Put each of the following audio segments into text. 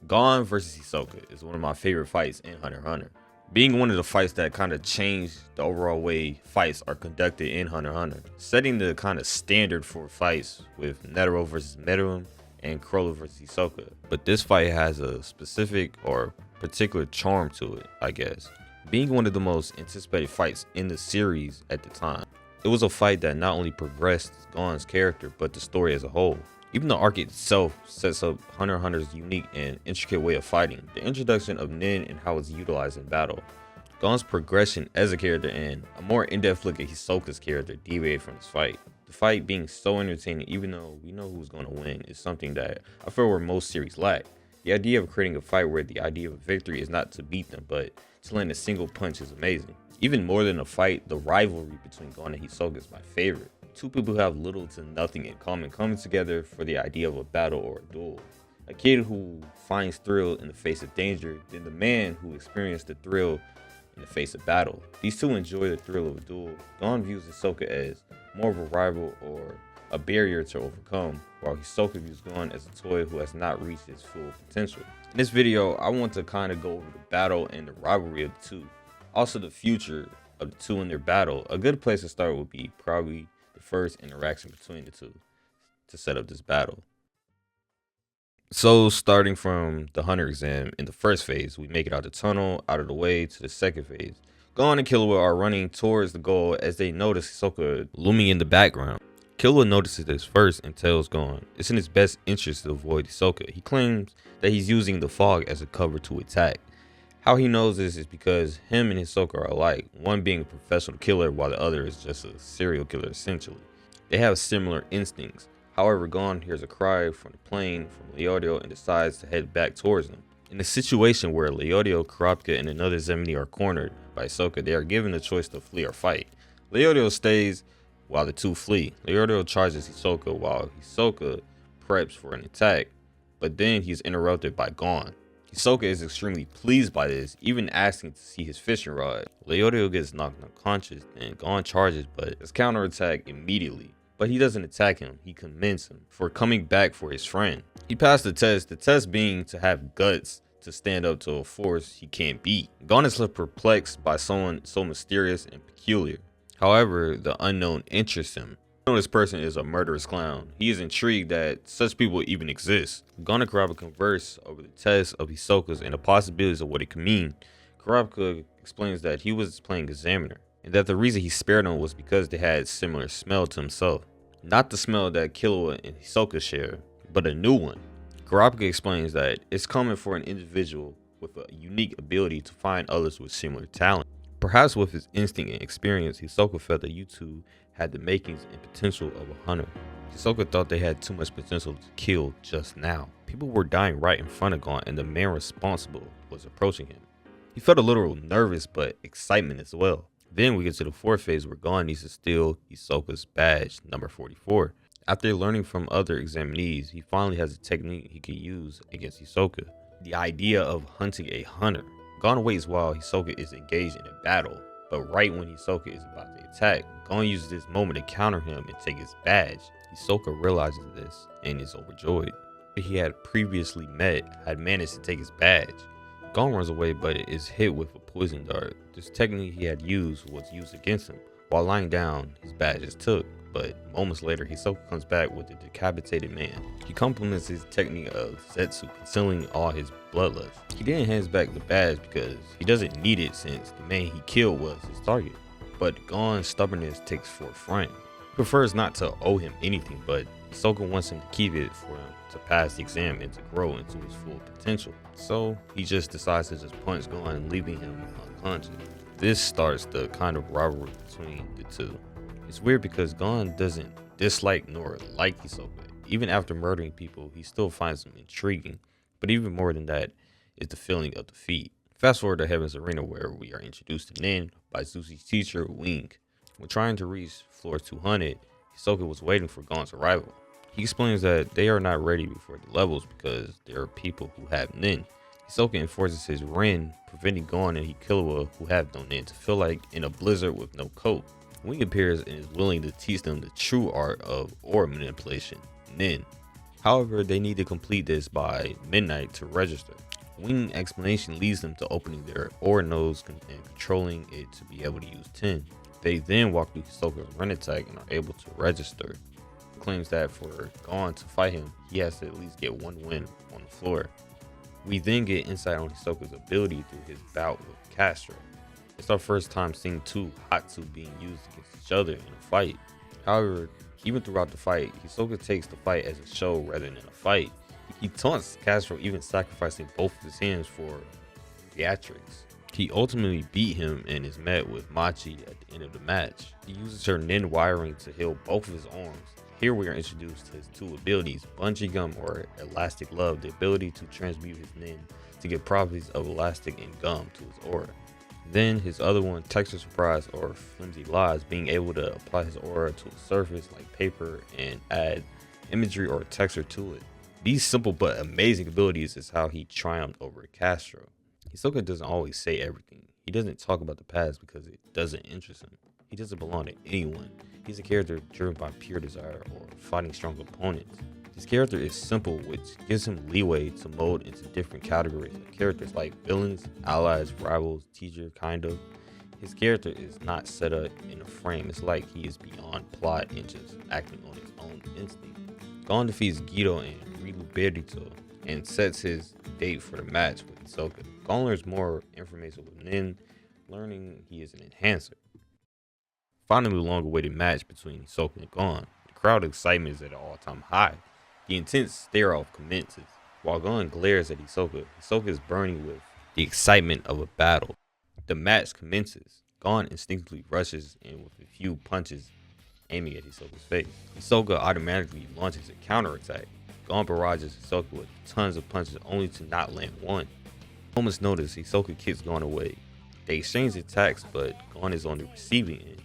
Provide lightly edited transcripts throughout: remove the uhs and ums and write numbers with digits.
Gon versus Hisoka is one of my favorite fights in Hunter x Hunter. Being one of the fights that kind of changed the overall way fights are conducted in Hunter x Hunter, setting the kind of standard for fights with Netero versus Meruem and Chrollo versus Hisoka. But this fight has a specific or particular charm to it, I guess, being one of the most anticipated fights in the series at the time. It was a fight that not only progressed Gon's character, but the story as a whole. Even the arc itself sets up Hunter x Hunter's unique and intricate way of fighting, the introduction of Nin and how it's utilized in battle, Gon's progression as a character, and a more in-depth look at Hisoka's character deviated from this fight. The fight being so entertaining, even though we know who's going to win, is something that I feel where most series lack. The idea of creating a fight where the idea of victory is not to beat them, but to land a single punch is amazing. Even more than a fight, the rivalry between Gon and Hisoka is my favorite. Two people who have little to nothing in common coming together for the idea of a battle or a duel. A kid who finds thrill in the face of danger, then the man who experienced the thrill in the face of battle. These two enjoy the thrill of a duel. Gon views Hisoka as more of a rival or a barrier to overcome, while Hisoka views Gon as a toy who has not reached his full potential. In this video, I want to kind of go over the battle and the rivalry of the two. Also the future of the two in their battle. A good place to start would be probably the first interaction between the two to set up this battle. So starting from the Hunter exam in the first phase, we make it out the tunnel, out of the way to the second phase. Gon and Killua are running towards the goal as they notice Hisoka looming in the background. Killua notices this first and tells Gon it's in his best interest to avoid Hisoka. He claims that he's using the fog as a cover to attack. How he knows this is because him and Hisoka are alike, one being a professional killer while the other is just a serial killer essentially. They have similar instincts. However, Gon hears a cry from the plane from Leodio and decides to head back towards them. In a situation where Leodio, Kurapika, and another Zemini are cornered by Hisoka, they are given the choice to flee or fight. Leodio stays while the two flee. Leodio charges Hisoka while Hisoka preps for an attack, but then he's interrupted by Gon. Hisoka is extremely pleased by this, even asking to see his fishing rod. Leodio gets knocked unconscious and Gon charges but is counterattacked immediately. But he doesn't attack him, he commends him for coming back for his friend. He passed the test being to have guts to stand up to a force he can't beat. Gon is left perplexed by someone so mysterious and peculiar. However, the unknown interests him. This person is a murderous clown. He is intrigued that such people even exist. Gon and Kurapika converse over the test of Hisoka's and the possibilities of what it could mean. Kurapika explains that he was playing examiner, and that the reason he spared them was because they had similar smell to himself. Not the smell that Killua and Hisoka share, but a new one. Kurapika explains that it's common for an individual with a unique ability to find others with similar talent. Perhaps with his instinct and experience, Hisoka felt that you two had the makings and potential of a hunter. Hisoka thought they had too much potential to kill just now. People were dying right in front of Gon and the man responsible was approaching him. He felt a little nervous but excitement as well. Then we get to the fourth phase where Gon needs to steal Hisoka's badge, number 44. After learning from other examinees, he finally has a technique he can use against Hisoka. The idea of hunting a hunter. Gon waits while Hisoka is engaged in a battle, but right when Hisoka is about to attack, Gon uses this moment to counter him and take his badge. Hisoka realizes this and is overjoyed. He had previously met had managed to take his badge. Gon runs away but is hit with a poison dart. This technique he had used was used against him. While lying down, his badge is took, but moments later Hisoka comes back with a decapitated man. He complements his technique of Zetsu, concealing all his bloodlust. He then hands back the badge because he doesn't need it since the man he killed was his target. But Gon's stubbornness takes forefront. He prefers not to owe him anything, but Hisoka wants him to keep it for him to pass the exam and to grow into his full potential. So he just decides to just punch Gon, leaving him unconscious. This starts the kind of rivalry between the two. It's weird because Gon doesn't dislike nor like Hisoka. Even after murdering people, he still finds him intriguing. But even more than that is the feeling of defeat. Fast forward to Heaven's Arena where we are introduced to Nin by Zuzi's teacher, Wing. When trying to reach floor 200, Hisoka was waiting for Gon's arrival. He explains that they are not ready before the levels because there are people who have Nin. Hisoka enforces his Rin, preventing Gon and Killua, who have no Nin, to feel like in a blizzard with no coat. Wing appears and is willing to teach them the true art of aura manipulation, Nin. However, they need to complete this by midnight to register. Wing explanation leads them to opening their aura nodes and controlling it to be able to use 10. They then walk through Hisoka's run attack and are able to register. He claims that for Gon to fight him, he has to at least get one win on the floor. We then get insight on Hisoka's ability through his bout with Castro. It's our first time seeing two Hatsu being used against each other in a fight. However, even throughout the fight, Hisoka takes the fight as a show rather than a fight. He taunts Castro, even sacrificing both of his hands for theatrics. He ultimately beat him and is met with Machi at the end of the match. He uses her Nin wiring to heal both of his arms. Here we are introduced to his two abilities, Bungee Gum or Elastic Love, the ability to transmute his Nin to get properties of elastic and gum to his aura. Then his other one, Texture Surprise or Flimsy Lies, being able to apply his aura to a surface like paper and add imagery or texture to it. These simple but amazing abilities is how he triumphed over Castro. Hisoka doesn't always say everything. He doesn't talk about the past because it doesn't interest him. He doesn't belong to anyone. He's a character driven by pure desire or fighting strong opponents. His character is simple, which gives him leeway to mold into different categories of characters like villains, allies, rivals, teacher, kind of. His character is not set up in a frame. It's like he is beyond plot and just acting on his own instinct. Gon defeats Guido and Riluberto and sets his date for the match with Hisoka. Gon learns more information with Nin, learning he is an enhancer. Finally, the long-awaited match between Hisoka and Gon. The crowd excitement is at an all-time high. The intense stare-off commences. While Gon glares at Hisoka, Hisoka is burning with the excitement of a battle. The match commences. Gon instinctively rushes in with a few punches aiming at Hisoka's face. Hisoka automatically launches a counterattack. Gon barrages Hisoka with tons of punches only to not land one. Moments notice, Hisoka kicks Gon away. They exchange attacks, but Gon is on the receiving end.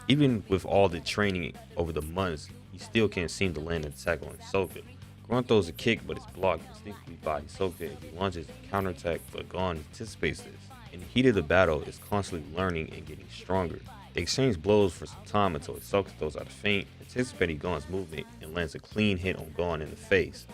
Even with all the training over the months, he still can't seem to land an attack on Hisoka. Gon throws a kick, but it's blocked instinctively by Hisoka and he launches a counterattack, but Gon anticipates this. In the heat of the battle, is constantly learning and getting stronger. They exchange blows for some time until Hisoka throws out a feint, anticipating Gon's movement, and lands a clean hit on Gon in the face.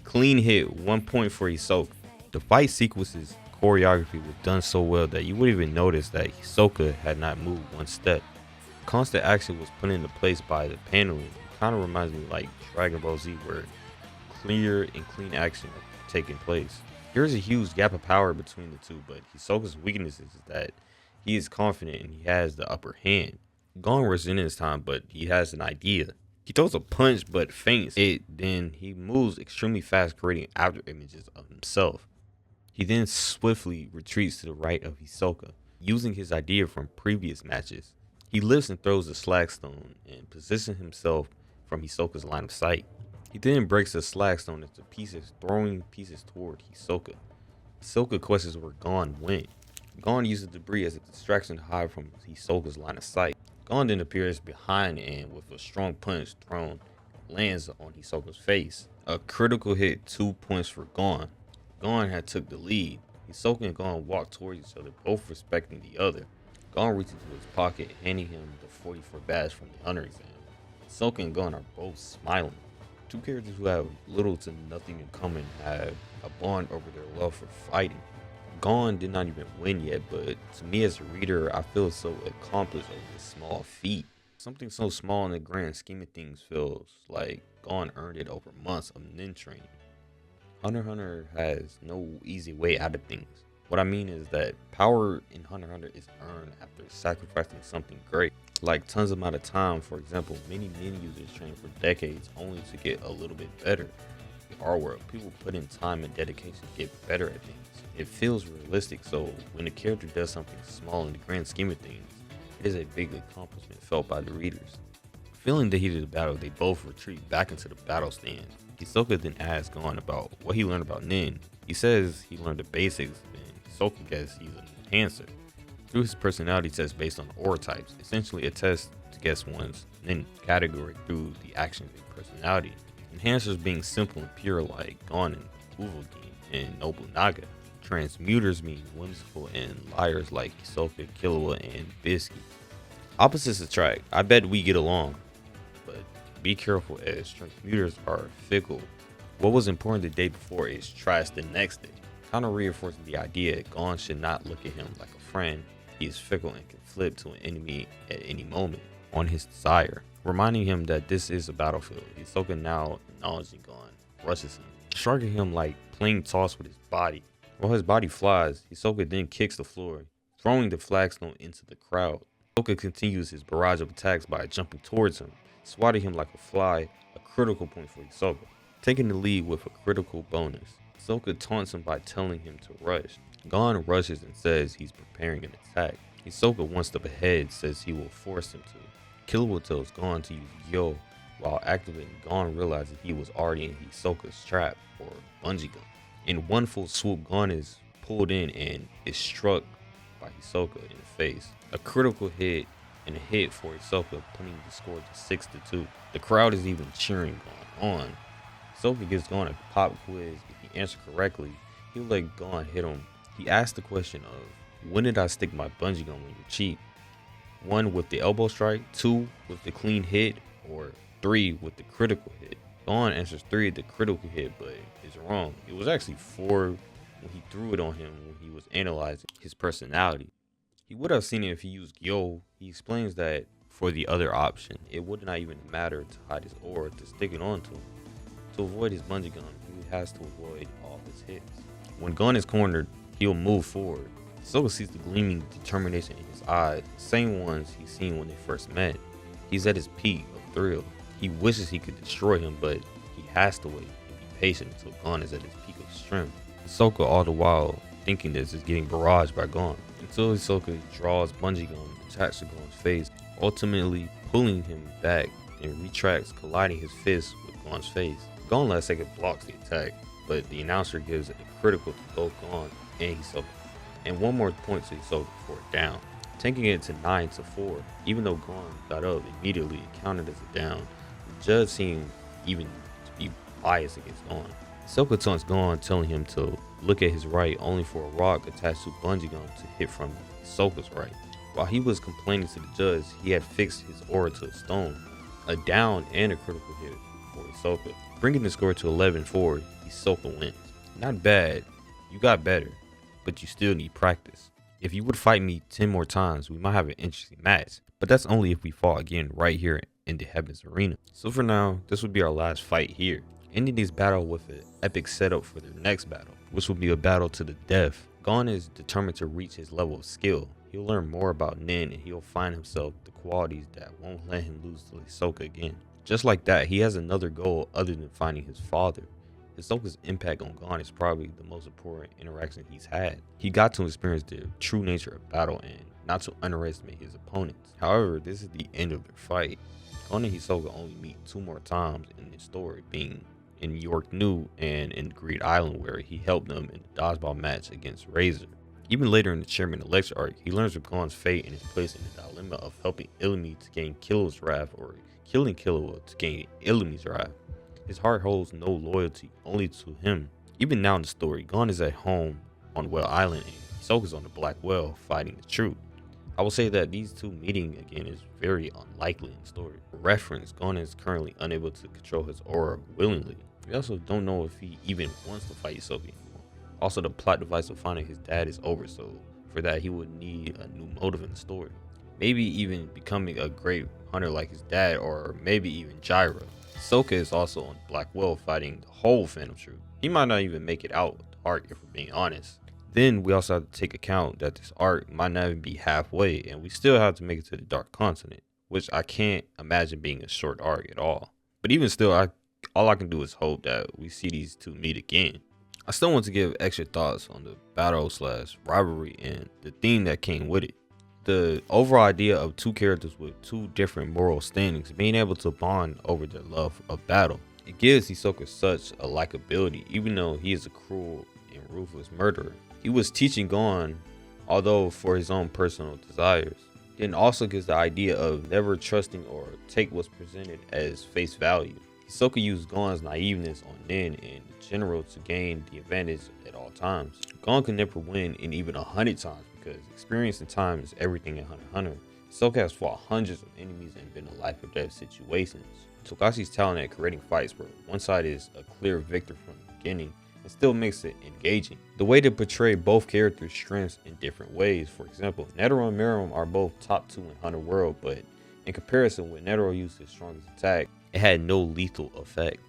Clean hit, 1 point for Hisoka. The fight sequences choreography was done so well that you wouldn't even notice that Hisoka had not moved one step. Constant action was put into place by the paneling. It kind of reminds me like Dragon Ball Z, where clear and clean action are taking place. Here's a huge gap of power between the two, but Hisoka's weakness is that he is confident and he has the upper hand. Gon rushes in his time, but he has an idea. He throws a punch but feints it, then he moves extremely fast, creating after images of himself. He then swiftly retreats to the right of Hisoka, using his idea from previous matches. He lifts and throws the slag stone and positions himself from Hisoka's line of sight. He then breaks the slag stone into pieces, throwing pieces toward Hisoka. Hisoka questions where Gon went. Gon uses debris as a distraction to hide from Hisoka's line of sight. Gon then appears behind and with a strong punch thrown, lands on Hisoka's face. A critical hit, 2 points for Gon. Gon had took the lead. Hisoka and Gon walk towards each other, both respecting the other. Gon reaches into his pocket, handing him the 44 badge from the Hunter exam. Hisoka and Gon are both smiling. Two characters who have little to nothing in common have a bond over their love for fighting. Gon did not even win yet, but to me as a reader, I feel so accomplished over this small feat. Something so small in the grand scheme of things feels like Gon earned it over months of nin training. Hunter x Hunter has no easy way out of things. What I mean is that power in Hunter x Hunter is earned after sacrificing something great, like tons amount of time. For example, many nin users train for decades only to get a little bit better. In our world, people put in time and dedication to get better at things. It feels realistic, so when a character does something small in the grand scheme of things, it is a big accomplishment felt by the readers. Feeling the heat of the battle, they both retreat back into the battle stand. Hisoka then asks Gon about what he learned about nin. He says he learned the basics, and Hisoka guesses he's an enhancer. Through his personality test based on aura types, essentially a test to guess one's nin category through the actions and personality. Enhancers being simple and pure like Gon and Uvogin and Nobunaga. Transmuters mean whimsical and liars like Hisoka, Killua, and Bisky. Opposites attract. I bet we get along, but be careful as transmuters are fickle. What was important the day before is trash the next day, kind of reinforcing the idea Gon should not look at him like a friend. He is fickle and can flip to an enemy at any moment on his desire, reminding him that this is a battlefield. Hisoka, now acknowledging Gon, rushes him, striking him like playing toss with his body. While his body flies, Hisoka then kicks the floor, throwing the flagstone into the crowd. Hisoka continues his barrage of attacks by jumping towards him, swatting him like a fly, a critical point for Hisoka, taking the lead with a critical bonus. Hisoka taunts him by telling him to rush. Gon rushes and says he's preparing an attack. Hisoka, one step ahead, says he will force him to. Killua tells Gon to use Gyo. While activating, Gon realizes he was already in Hisoka's trap, or bungee gun. In one full swoop, Gon is pulled in and is struck by Hisoka in the face. A critical hit and a hit for Hisoka, putting the score to 6-2. The crowd is even cheering Gon on. Hisoka gives Gon a pop quiz. If he answers correctly, he'll let Gon hit him. He asks the question of, when did I stick my bungee gun when you cheat? 1 with the elbow strike, 2 with the clean hit, or 3 with the critical hit. Gon answers 3 at the critical hit, but is wrong. It was actually 4 when he threw it on him when he was analyzing his personality. He would have seen it if he used Gyo. He explains that for the other option, it would not even matter to hide his aura to stick it onto him. To avoid his bungee gun, he has to avoid all his hits. When Gon is cornered, he'll move forward. Hisoka sees the gleaming determination in his eyes, the same ones he's seen when they first met. He's at his peak of thrill. He wishes he could destroy him, but he has to wait and be patient until Gon is at his peak of strength. Hisoka, all the while thinking this, is getting barraged by Gon, until Hisoka draws bungee gun attached to Gon's face, ultimately pulling him back and retracts, colliding his fist with Gon's face. Gon last second blocks the attack, but the announcer gives it a critical to both Gon and Hisoka, and one more point to Hisoka for a down, taking it to 9-4. Even though Gon got up immediately, it counted as a down. The judge seemed even to be biased against Gon. Hisoka taunts Gon, telling him to look at his right, only for a rock attached to bungee gun to hit from Hisoka's right. While he was complaining to the judge, he had fixed his aura to a stone, a down and a critical hit for Hisoka, bringing the score to 11-4. Hisoka wins. Not bad, you got better, but you still need practice. If you would fight me 10 more times, we might have an interesting match, but that's only if we fought again right here in the Heavens Arena. So for now, this would be our last fight here, ending this battle with an epic setup for their next battle, which will be a battle to the death. Gon is determined to reach his level of skill. He'll learn more about Nin, and he'll find himself the qualities that won't let him lose to Hisoka again. Just like that, he has another goal other than finding his father. Hisoka's impact on Gon is probably the most important interaction he's had. He got to experience the true nature of battle and not to underestimate his opponents. However, this is the end of their fight. Gon and Hisoka only meet 2 more times in this story, being in York New and in Greed Island, where he helped them in the dodgeball match against Razor. Even later in the Chairman Elect arc, he learns of Gon's fate and is placed in the dilemma of helping Illumi to gain Killua's wrath or killing Killua to gain Illumi's wrath. His heart holds no loyalty, only to him. Even now in the story, Gon is at home on Whale Island and Hisoka's on the Black Whale fighting the Truth. I will say that these two meeting again is very unlikely in the story. For reference, Gon is currently unable to control his aura willingly. We also don't know if he even wants to fight Hisoka anymore. Also, the plot device of finding his dad is over, so for that he would need a new motive in the story. Maybe even becoming a great hunter like his dad, or maybe even Jiraiya. Hisoka is also on Black Whale fighting the whole Phantom Truth. He might not even make it out with the arc if we're being honest. Then we also have to take account that this arc might not even be halfway, and we still have to make it to the Dark Continent, which I can't imagine being a short arc at all. But even still, all I can do is hope that we see these two meet again. I still want to give extra thoughts on the battle/rivalry and the theme that came with it. The overall idea of 2 characters with 2 different moral standings being able to bond over their love of battle. It gives Hisoka such a likability, even though he is a cruel and ruthless murderer. He was teaching Gon, although for his own personal desires. Then also gives the idea of never trusting or take what's presented as face value. Hisoka used Gon's naiveness on Nin and the general to gain the advantage at all times. Gon can never win in even 100 times because experience and time is everything in Hunter x Hunter. Hisoka has fought hundreds of enemies and been in life or death situations. Tokashi's talent at creating fights where one side is a clear victor from the beginning and still makes it engaging. The way to portray both characters' strengths in different ways. For example, Netero and Miram are both top 2 in Hunter World, but in comparison, when Netero used his strongest attack, it had no lethal effect.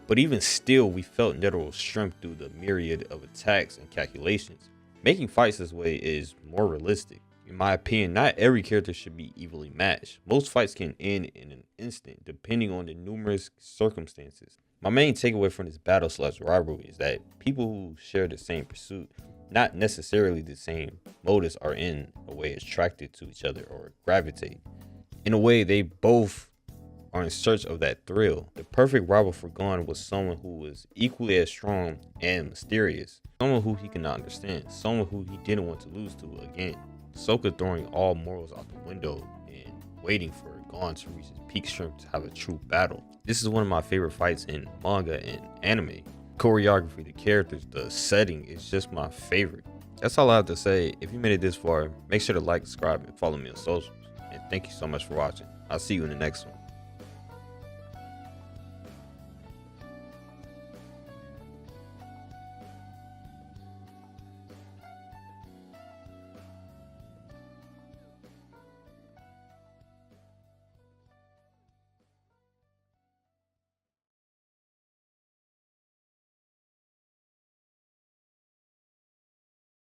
But even still, we felt Netero's strength through the myriad of attacks and calculations. Making fights this way is more realistic. In my opinion, not every character should be evenly matched. Most fights can end in an instant, depending on the numerous circumstances. My main takeaway from this battle/rivalry is that people who share the same pursuit, not necessarily the same motives, are in a way attracted to each other or gravitate. In a way, they both are in search of that thrill. The perfect rival for Gon was someone who was equally as strong and mysterious, someone who he could not understand, someone who he didn't want to lose to again. Hisoka throwing all morals out the window and waiting for Gon to reach his peak strength to have a true battle. This is one of my favorite fights in manga and anime. Choreography, the characters, the setting is just my favorite. That's all I have to say. If you made it this far, make sure to like, subscribe, and follow me on socials. And thank you so much for watching. I'll see you in the next one.